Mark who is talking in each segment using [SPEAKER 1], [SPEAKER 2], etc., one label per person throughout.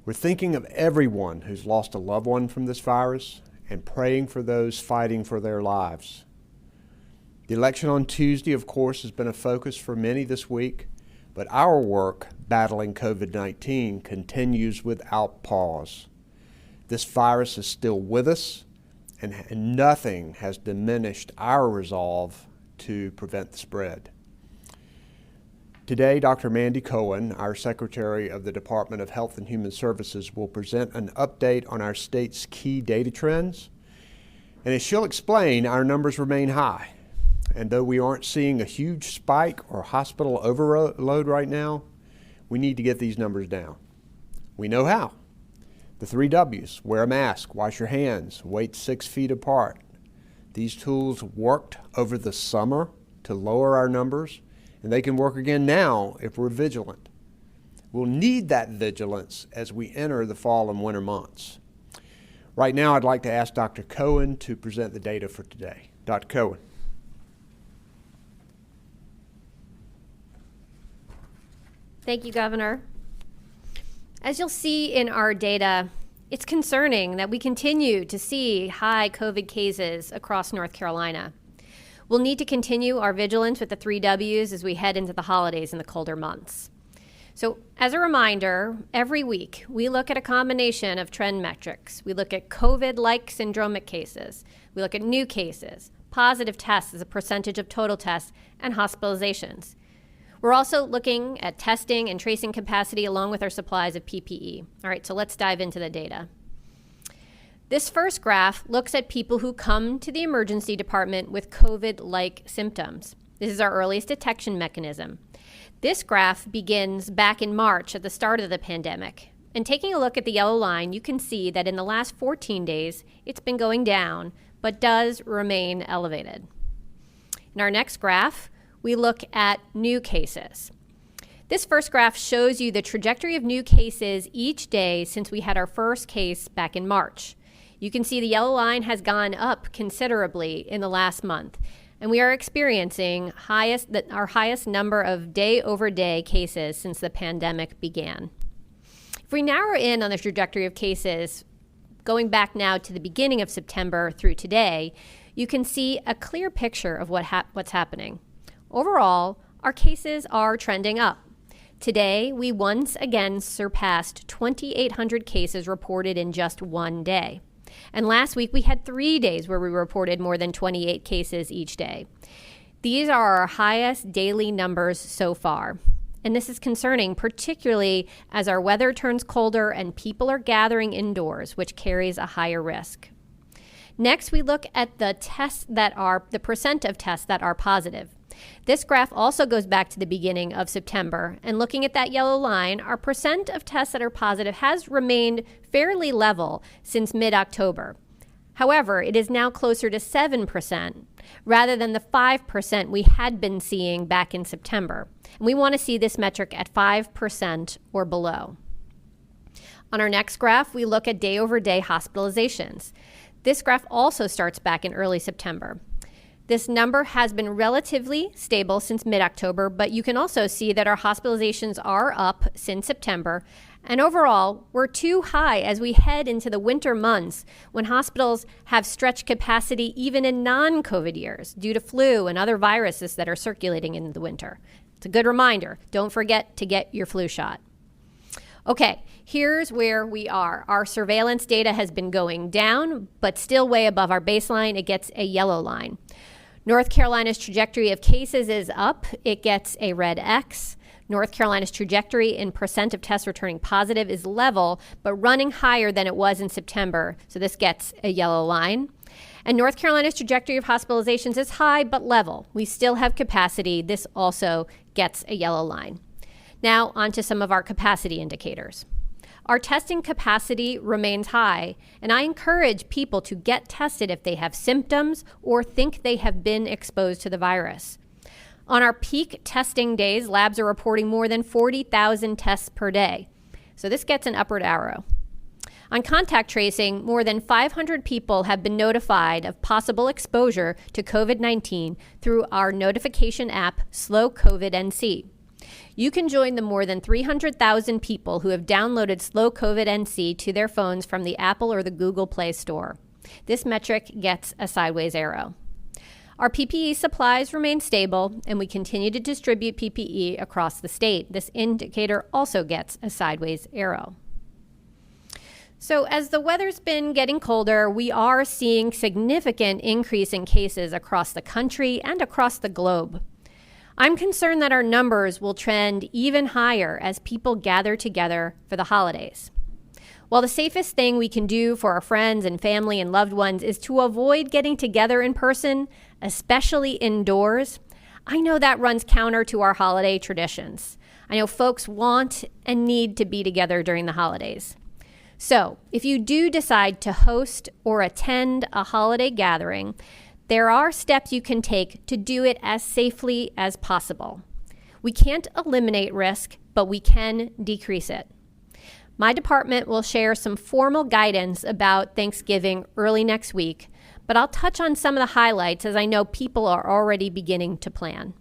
[SPEAKER 1] We're thinking of everyone who's lost a loved one from this virus and praying for those fighting for their lives. The election on Tuesday, of course, has been a focus for many this week, but our work battling COVID-19 continues without pause. This virus is still with us, and nothing has diminished our resolve to prevent the spread. Today, Dr. Mandy Cohen, our Secretary of the Department of Health and Human Services, will present an update on our state's key data trends. And as she'll explain, our numbers remain high. And though we aren't seeing a huge spike or hospital overload right now, we need to get these numbers down. We know how. The 3 W's: wear a mask, wash your hands, wait 6 feet apart. These tools worked over the summer to lower our numbers, and they can work again now if we're vigilant. We'll need that vigilance as we enter the fall and winter months. Right now, I'd like to ask Dr. Cohen to present the data for today. Dr. Cohen.
[SPEAKER 2] Thank you, Governor. As you'll see in our data, it's concerning that we continue to see high COVID cases across North Carolina. We'll need to continue our vigilance with the 3 W's as we head into the holidays in the colder months. So as a reminder, every week we look at a combination of trend metrics. We look at COVID-like syndromic cases. We look at new cases, positive tests as a percentage of total tests, and hospitalizations. We're also looking at testing and tracing capacity along with our supplies of PPE. All right, so let's dive into the data. This first graph looks at people who come to the emergency department with COVID-like symptoms. This is our earliest detection mechanism. This graph begins back in March at the start of the pandemic. And taking a look at the yellow line, you can see that in the last 14 days, it's been going down, but does remain elevated. In our next graph, we look at new cases. This first graph shows you the trajectory of new cases each day since we had our first case back in March. You can see the yellow line has gone up considerably in the last month, and we are experiencing our highest number of day-over-day cases since the pandemic began. If we narrow in on the trajectory of cases, going back now to the beginning of September through today, you can see a clear picture of what's happening. Overall, our cases are trending up. Today, we once again surpassed 2,800 cases reported in just one day. And last week, we had 3 days where we reported more than 28 cases each day. These are our highest daily numbers so far. And this is concerning, particularly as our weather turns colder and people are gathering indoors, which carries a higher risk. Next, we look at the percent of tests that are positive. This graph also goes back to the beginning of September, and looking at that yellow line, our percent of tests that are positive has remained fairly level since mid-October. However, it is now closer to 7% rather than the 5% we had been seeing back in September. And we want to see this metric at 5% or below. On our next graph, we look at day-over-day hospitalizations. This graph also starts back in early September. This number has been relatively stable since mid-October, but you can also see that our hospitalizations are up since September. And overall, we're too high as we head into the winter months when hospitals have stretched capacity even in non-COVID years due to flu and other viruses that are circulating in the winter. It's a good reminder. Don't forget to get your flu shot. Okay, here's where we are. Our surveillance data has been going down, but still way above our baseline. It gets a yellow line. North Carolina's trajectory of cases is up. It gets a red X. North Carolina's trajectory in percent of tests returning positive is level, but running higher than it was in September. So this gets a yellow line. And North Carolina's trajectory of hospitalizations is high, but level. We still have capacity. This also gets a yellow line. Now on to some of our capacity indicators. Our testing capacity remains high, and I encourage people to get tested if they have symptoms or think they have been exposed to the virus. On our peak testing days, labs are reporting more than 40,000 tests per day. So this gets an upward arrow. On contact tracing, more than 500 people have been notified of possible exposure to COVID-19 through our notification app, Slow COVID NC. You can join the more than 300,000 people who have downloaded Slow COVID NC to their phones from the Apple or the Google Play Store. This metric gets a sideways arrow. Our PPE supplies remain stable, and we continue to distribute PPE across the state. This indicator also gets a sideways arrow. So as the weather's been getting colder, we are seeing significant increase in cases across the country and across the globe. I'm concerned that our numbers will trend even higher as people gather together for the holidays. While the safest thing we can do for our friends and family and loved ones is to avoid getting together in person, especially indoors, I know that runs counter to our holiday traditions. I know folks want and need to be together during the holidays. So, if you do decide to host or attend a holiday gathering, there are steps you can take to do it as safely as possible. We can't eliminate risk, but we can decrease it. My department will share some formal guidance about Thanksgiving early next week, but I'll touch on some of the highlights as I know people are already beginning to plan.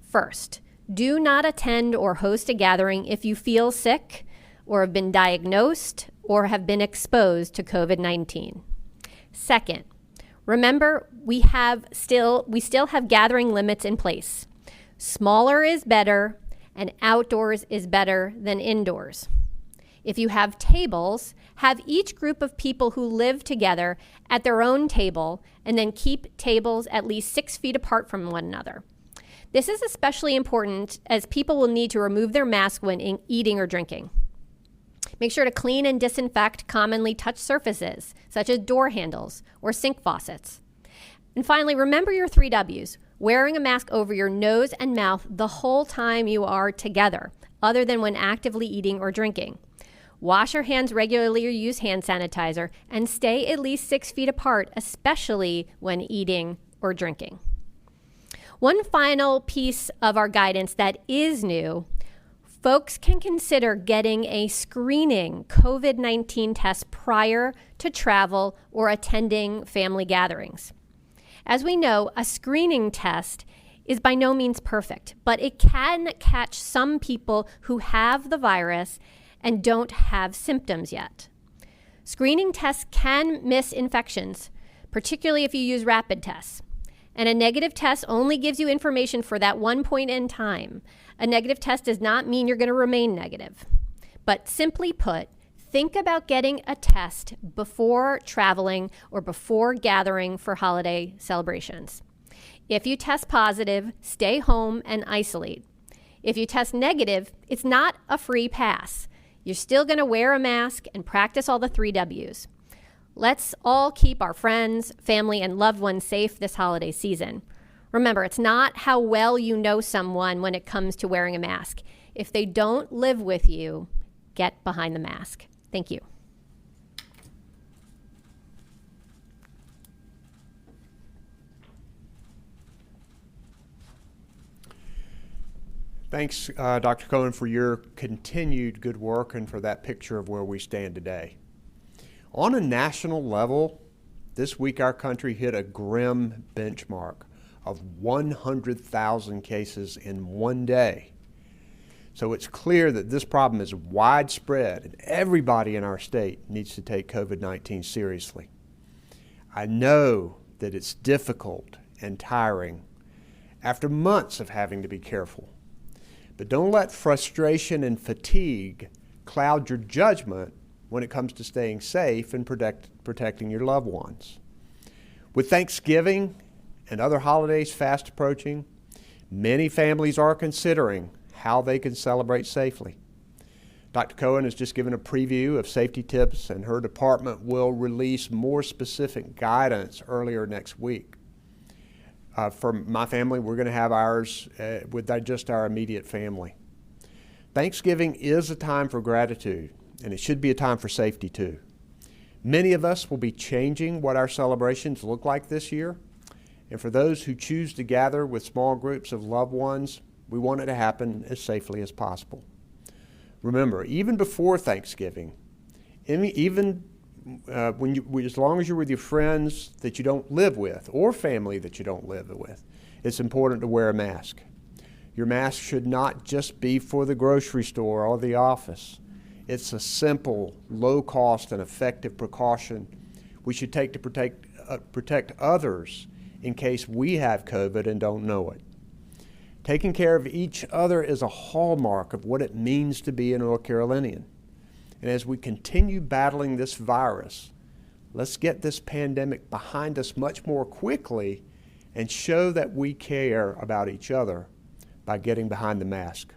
[SPEAKER 2] First, do not attend or host a gathering if you feel sick or have been diagnosed or have been exposed to COVID-19. Second, remember we still have gathering limits in place. Smaller is better, and outdoors is better than indoors. If you have tables, have each group of people who live together at their own table, and then keep tables at least 6 feet apart from one another. This is especially important as people will need to remove their mask when eating or drinking. Make sure to clean and disinfect commonly touched surfaces, such as door handles or sink faucets. And finally, remember your 3 W's, wearing a mask over your nose and mouth the whole time you are together, other than when actively eating or drinking. Wash your hands regularly or use hand sanitizer, and stay at least 6 feet apart, especially when eating or drinking. One final piece of our guidance that is new: folks can consider getting a screening COVID-19 test prior to travel or attending family gatherings. As we know, a screening test is by no means perfect, but it can catch some people who have the virus and don't have symptoms yet. Screening tests can miss infections, particularly if you use rapid tests. And a negative test only gives you information for that one point in time. A negative test does not mean you're going to remain negative. But simply put, think about getting a test before traveling or before gathering for holiday celebrations. If you test positive, stay home and isolate. If you test negative, it's not a free pass. You're still going to wear a mask and practice all the 3 W's. Let's all keep our friends, family, and loved ones safe this holiday season. Remember, it's not how well you know someone when it comes to wearing a mask. If they don't live with you, get behind the mask. Thank you.
[SPEAKER 1] Thanks, Dr. Cohen, for your continued good work and for that picture of where we stand today. On a national level, this week our country hit a grim benchmark of 100,000 cases in one day. So it's clear that this problem is widespread and everybody in our state needs to take COVID-19 seriously. I know that it's difficult and tiring after months of having to be careful. But don't let frustration and fatigue cloud your judgment when it comes to staying safe and protecting your loved ones. With Thanksgiving and other holidays fast approaching, many families are considering how they can celebrate safely. Dr. Cohen has just given a preview of safety tips, and her department will release more specific guidance earlier next week. For my family, we're going to have ours with just our immediate family. Thanksgiving is a time for gratitude, and it should be a time for safety too. Many of us will be changing what our celebrations look like this year, and for those who choose to gather with small groups of loved ones, we want it to happen as safely as possible. Remember, even before Thanksgiving, as long as you're with your friends that you don't live with or family that you don't live with, it's important to wear a mask. Your mask should not just be for the grocery store or the office. It's a simple, low-cost, and effective precaution we should take to protect others in case we have COVID and don't know it. Taking care of each other is a hallmark of what it means to be a North Carolinian. And as we continue battling this virus, let's get this pandemic behind us much more quickly and show that we care about each other by getting behind the mask.